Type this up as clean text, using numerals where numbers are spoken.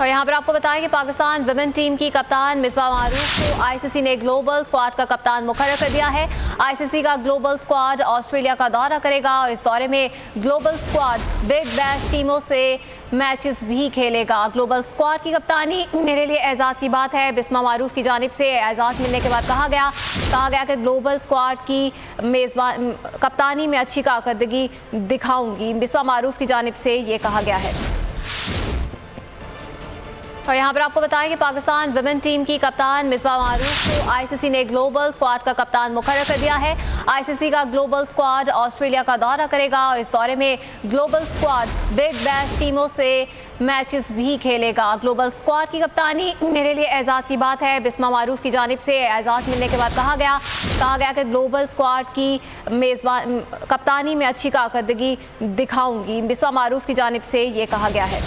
और यहाँ पर आपको बताएं कि पाकिस्तान विमेन टीम की कप्तान मिसबाह मारूफ को आईसीसी ने ग्लोबल स्क्वाड का कप्तान मुकर्रर कर दिया है। आईसीसी का ग्लोबल स्क्वाड ऑस्ट्रेलिया का दौरा करेगा और इस दौरे में ग्लोबल स्क्वाड बिग बैश टीमों से मैचेस भी खेलेगा। ग्लोबल स्क्वाड की कप्तानी मेरे लिए एजाज़ की बात है। बिस्मा मारूफ की जानिब से एजाज़ मिलने के बाद कहा गया कि ग्लोबल स्क्वाड की मेज़बान कप्तानी में अच्छी कारकर्दगी दिखाऊंगी। बिस्मा मारूफ की जानिब से ये कहा गया है। और यहाँ पर आपको बताएं कि पाकिस्तान विमेन टीम की कप्तान मिसबाह मारूफ को आईसीसी ने ग्लोबल स्क्वाड का कप्तान मुकर्रर कर दिया है। आईसीसी का ग्लोबल स्क्वाड ऑस्ट्रेलिया का दौरा करेगा और इस दौरे में ग्लोबल स्क्वाड बिग बैश टीमों से मैचेस भी खेलेगा। ग्लोबल स्क्वाड की कप्तानी मेरे लिए एजाज़ की बात है। बिस्मा मारूफ की जानिब से एजाज़ मिलने के बाद कहा गया कि ग्लोबल स्क्वाड की मेज़बान कप्तानी में अच्छी कारकर्दगी दिखाऊंगी। बिस्मा मारूफ की जानिब से ये कहा गया है।